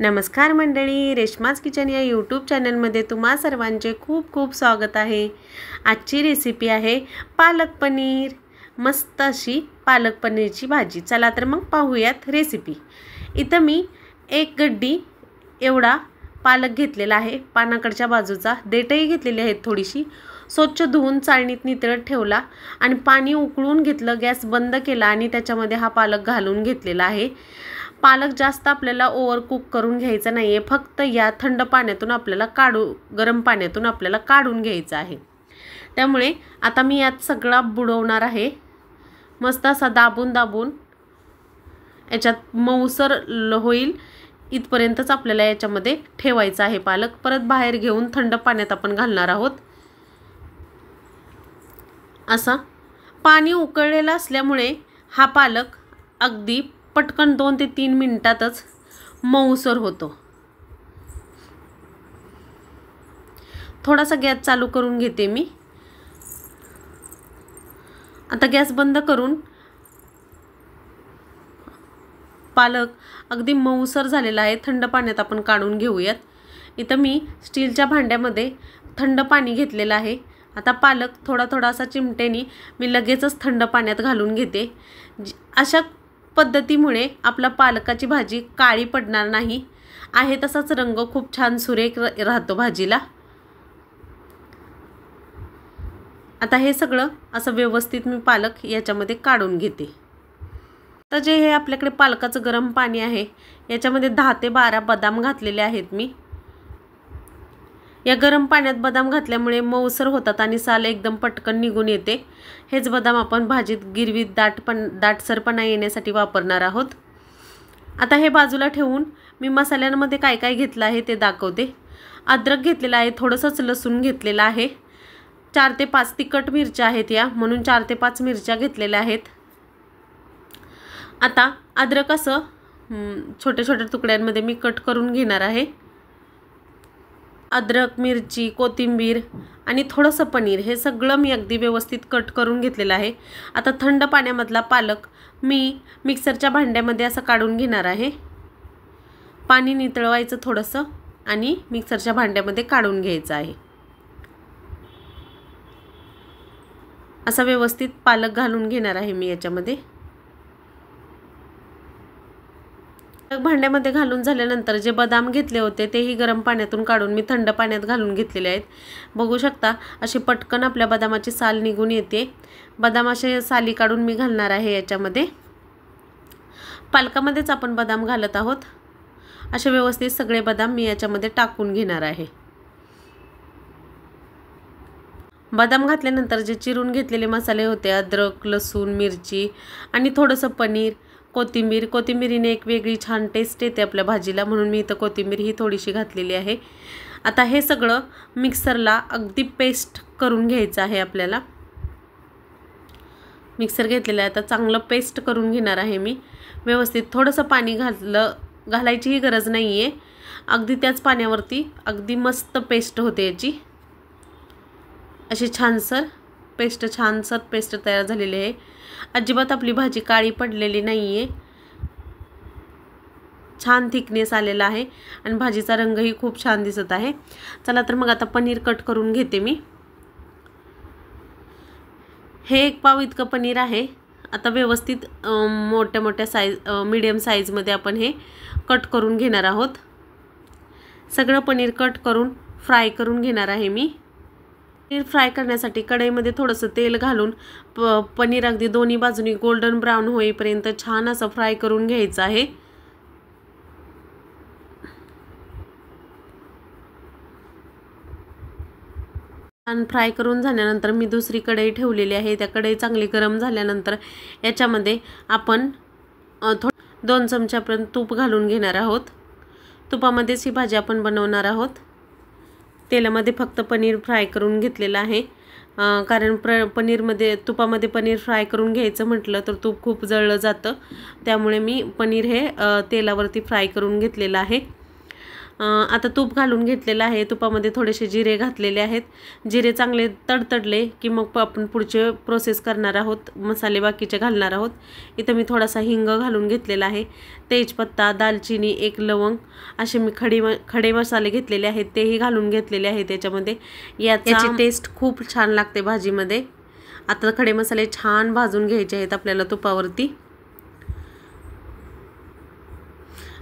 नमस्कार मंडळी, रेश्माज किचन या यूट्यूब चॅनलमध्ये तुम्हा सर्वांचे खूप खूप स्वागत आहे। आजची रेसिपी आहे पालक पनीर। मस्त अशी पालक पनीरची भाजी। चला तर मग पाहूयात रेसिपी। इथं मी एक गड्डी एवढा पालक घेतलेला आहे। पानाकडच्या बाजूचा देठही घेतलेली आहेत थोडीशी। स्वच्छ धुवून चाळणीत नितळत ठेवला आणि पाणी उकळून घेतलं, गॅस बंद केला आणि त्याच्यामध्ये हा पालक घालून घेतलेला आहे। पालक जास्त आपल्याला ओव्हर कुक करून घ्यायचा नाहीये, फक्त या थंड पाण्यातून आपल्याला गरम पाण्यातून आपल्याला काढून घ्यायचा आहे। त्यामुळे आता मी यात सगळा बुडवणार आहे। मस्त असा दाबून दाबून याच्यात मऊसर होईल इथपर्यंतच आपल्याला याच्यामध्ये ठेवायचा आहे पालक। परत बाहेर घेऊन थंड पाण्यात आपण घालणार आहोत। असा पाणी उकळलेला असल्यामुळे हा पालक अगदी पटकन 2 ते 3 मिनिटातच मऊसर होतो। थोडासा गॅस चालू करून घेते मी। आता गॅस बंद करून पालक अगदी मऊसर झालेला आहे। थंड पाण्यात आपण काढून घेऊयात। इथं मी स्टीलच्या भांड्यामध्ये थंड पाणी घेतलेलं आहे। आता पालक थोडा थोडा असा चिमटेनी मी लगेचच थंड पाण्यात घालून घेते। अशा पद्धतीमुळे आपला पालकाची भाजी काळी पडणार नाही, आहे तसाच रंग खूप छान सुरेख राहतो भाजीला। आता हे सगळं असं व्यवस्थित मी पालक याच्यामध्ये काढून घेते। तर जे हे आपल्याकडे पालकाचं गरम पाणी आहे, याच्यामध्ये 10 ते 12 बदाम घातलेले आहेत मी। या गरम पाण्यात बदाम घातल्यामुळे मऊसर होतात आणि साल एकदम पटकन निघून येते। हेच बदाम आपण भाजीत गिरवीत दाटसरपणा येण्यासाठी वापरणार आहोत। आता हे बाजूला ठेवून मी मसाल्यांमध्ये काय काय घेतलं आहे ते दाखवते। अद्रक घेतलेला आहे, थोडंसंच लसूण घेतलेला आहे, 4 ते 5 तिखट मिरच्या आहेत या, म्हणून 4 ते 5 मिरच्या घेतलेल्या आहेत। आता अद्रक असं छोट्या छोट्या तुकड्यांमध्ये मी कट करून घेणार आहे। अद्रक, मिरची, कोथिंबीर आणि थोडंसं पनीर हे सगळं मी अगदी व्यवस्थित कट करून घेतलेलं आहे। आता थंड पाण्यामधला पालक मी मिक्सरच्या भांड्यामध्ये असं काढून घेणार आहे। पाणी नितळवायचं थोडंसं आणि मिक्सरच्या भांड्यामध्ये काढून घ्यायचं आहे। असा व्यवस्थित पालक घालून घेणार आहे मी याच्यामध्ये। भांड्यामध्ये घालून झाल्यानंतर जे बदाम घेतले होते तेही गरम पाण्यातून काढून मी थंड पाण्यात घालून घेतलेले आहेत। बघू शकता अशी पटकन आपल्या बदामाची साल निघून येते। बदामाचे साली काढून मी घालणार आहे याच्यामध्ये। पालकामध्येच आपण बदाम घालत आहोत। असे व्यवस्थित सगळे बदाम मी याच्यामध्ये टाकून घेणार आहे। बदाम घातल्यानंतर जे चिरून घेतलेले मसाले होते, अद्रक, लसूण, मिरची आणि थोडंसं पनीर, कोथिंबीरीने एक वेगळी छान टेस्ट येते आपल्या भाजीला, म्हणून मी इथं कोथिंबीर ही थोडीशी घातलेली आहे। आता हे सगळं मिक्सरला अगदी पेस्ट करून घ्यायचं आहे आपल्याला। मिक्सर घेतलेलं आहे, आता चांगलं पेस्ट करून घेणार आहे मी व्यवस्थित। थोडंसं पाणी घालायचीही गरज नाही आहे, अगदी त्याच पाण्यावरती अगदी मस्त पेस्ट होते याची। अशी छानसर पेस्ट तयार झालेली आहे। अजिबात आपली भाजी काळी पडलेली नाही आहे, छान थिकनेस आलेला आहे आणि भाजीचा रंगही खूप छान दिसत आहे। चला तर मग आता पनीर कट करून घेते मी। हे 1 पाव इतकं पनीर आहे। आता व्यवस्थित मोठ्या मीडियम साईजमध्ये आपण हे कट करून घेणार आहोत। सगळं पनीर कट करून फ्राय करून घेणार आहे मी। पनीर फ्राय करण्यासाठी कढईमध्ये थोडंसं तेल घालून पनीर अगदी दोन्ही बाजूनी गोल्डन ब्राउन होईपर्यंत छान असं फ्राय करून घ्यायचं आहे। छान फ्राय करून झाल्यानंतर मी दुसरी कढई ठेवलेली आहे। त्या कढई चांगली गरम झाल्यानंतर याच्यामध्ये आपण 2 चमच्यापर्यंत तूप घालून घेणार आहोत। तुपामध्येच ही भाजी आपण बनवणार आहोत। तेलामध्ये फक्त पनीर फ्राय करून घेतलेलं आहे, कारण तुपामध्ये पनीर फ्राय करून घ्यायचं म्हटलं तर तूप खूप जळलं जातं, त्यामुळे मी पनीर हे तेलावरती फ्राय करून घेतलेलं आहे। आता तूप घालून घेतलेलं आहे। तुपामध्ये थोडेसे जिरे घातलेले आहेत। जिरे चांगले तडतडले की मग आपण पुढचे प्रोसेस करणार आहोत, मसाले बाकीचे घालणार आहोत। इथं मी थोडासा हिंग घालून घेतलेला आहे, तेजपत्ता, दालचिनी, एक लवंग असे मी खडे मसाले घेतलेले आहेत, तेही घालून घेतलेले आहेत त्याच्यामध्ये। याची टेस्ट खूप छान लागते भाजीमध्ये। आता खडे मसाले छान भाजून घ्यायचे आहेत आपल्याला तुपावरती।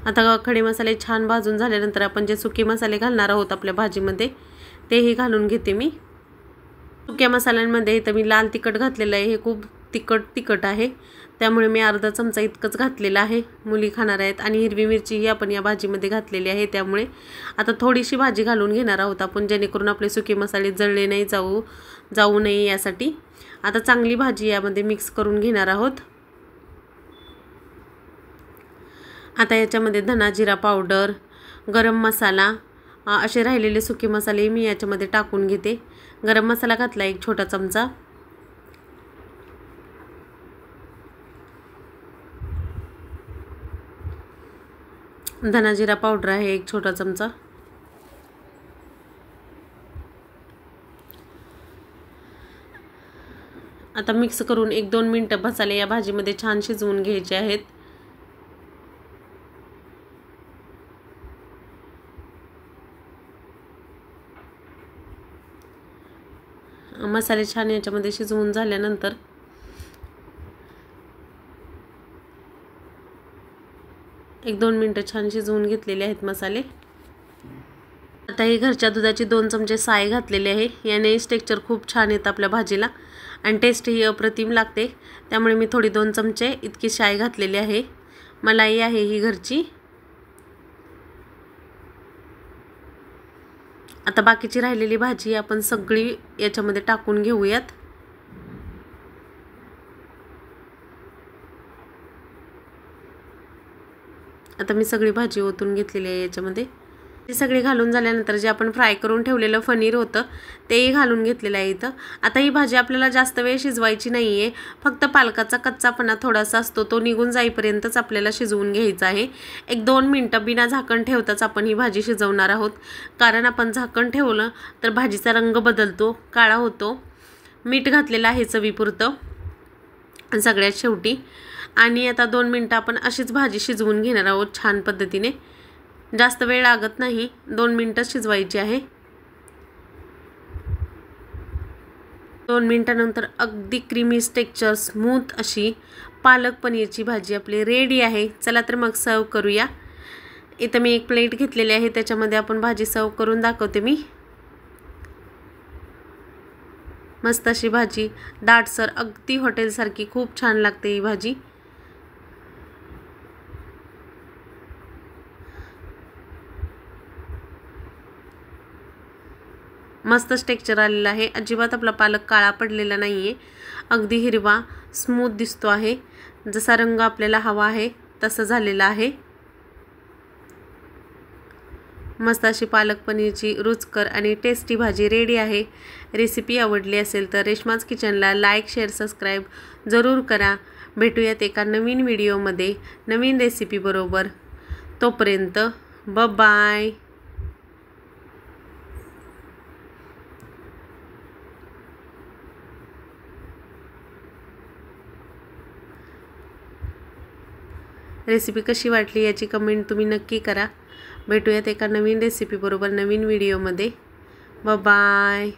आता खडे मसाले छान भाजून झाल्यानंतर आपण जे सुके मसाले घालणार आहोत आपल्या भाजीमध्ये तेही घालून घेते मी। सुक्या मसाल्यांमध्ये इथं मी लाल तिखट घातलेलं आहे, हे खूप तिखट आहे, त्यामुळे मी अर्धा चमचा इतकंच घातलेलं आहे। मुली खाणार आहेत आणि हिरवी मिरचीही आपण या भाजीमध्ये घातलेली आहे, त्यामुळे आता थोडीशी भाजी घालून घेणार आहोत आपण, जेणेकरून आपले सुके मसाले जळले नाही जाऊ नये यासाठी। आता चांगली भाजी यामध्ये मिक्स करून घेणार आहोत। आता याच्यामध्ये धना जिरा पावडर, गरम मसाला असे राहिलेले सुके मसाले मी याच्यामध्ये टाकून घेते। गरम मसाला घातला एक छोटा चमचा, धना जिरा पावडर आहे एक छोटा चमचा, आता मिक्स करून 1-2 मिनिटं मसाले या भाजीमध्ये छान शिजवून घ्यायचे आहेत। मसाले छान याच्यामध्ये शिजवून झाल्यानंतर एक 2 मिनिटं छान शिजवून घेतलेले आहेत मसाले। आता ही घरच्या दुधाची 2 चमचे साय घातलेले आहे, याने टेक्स्चर खूप छान येतं आपल्या भाजीला आणि टेस्ट ही अप्रतिम लागते, त्यामुळे मी थोडी 2 चमचे इतकी साय घातलेली आहे। मलाई आहे ही घरची। आता बाकीची राहिलेली भाजी आपण सगळी याच्यामध्ये टाकून घेऊयात। आता मी सगळी भाजी ओतून घेतलेली आहे याच्यामध्ये। हे सगळे घालून झाल्यानंतर जे आपण फ्राय करून ठेवलेलं पनीर होतं तेही घालून घेतलेलं आहे इथं। आता ही भाजी आपल्याला जास्त वेळ शिजवायची नाही आहे, फक्त पालकाचा कच्चापणा थोडासा असतो तो निघून जाईपर्यंतच आपल्याला शिजवून घ्यायचं आहे। 1-2 मिनिटं बिना झाकण ठेवताच आपण ही भाजी शिजवणार आहोत, कारण आपण झाकण ठेवलं तर भाजीचा रंग बदलतो, काळा होतो। मीठ घातलेलं आहे चवीपुरतं सगळ्यात शेवटी, आणि आता 2 मिनिटं आपण अशीच भाजी शिजवून घेणार आहोत छान पद्धतीने। जास्त वेळ लागत नाही, 2 मिनिटं शिजवायची आहे। 2 मिनिटांनंतर अगदी क्रीमी टेक्स्चर, स्मूथ अशी पालक पनीरची भाजी आपली रेडी आहे। चला तर मग सर्व करूया। इथं मी एक प्लेट घेतलेली आहे, त्याच्यामध्ये आपण भाजी सर्व करून दाखवते मी। मस्त अशी भाजी दाटसर, अगदी हॉटेलसारखी खूप छान लागते ही भाजी। मस्तच टेक्स्चर आलेलं आहे, अजिबात आपला पालक काळा पडलेला नाही आहे, अगदी हिरवा स्मूथ दिसतो आहे, जसा रंग आपल्याला हवा आहे तसं झालेला आहे। मस्त अशी पालक पनीरची रुचकर आणि टेस्टी भाजी रेडी आहे। रेसिपी आवडली असेल तर रेश्माज किचनला लाईक, शेअर, सबस्क्राईब जरूर करा। भेटूयात एका नवीन व्हिडिओमध्ये नवीन रेसिपी बरोबर। तोपर्यंत बाय। रेसिपी कशी वाटली याची कमेंट तुम्ही नक्की करा। भेटूयात एका नवीन रेसिपी बरोबर नवीन व्हिडिओमध्ये। बाय।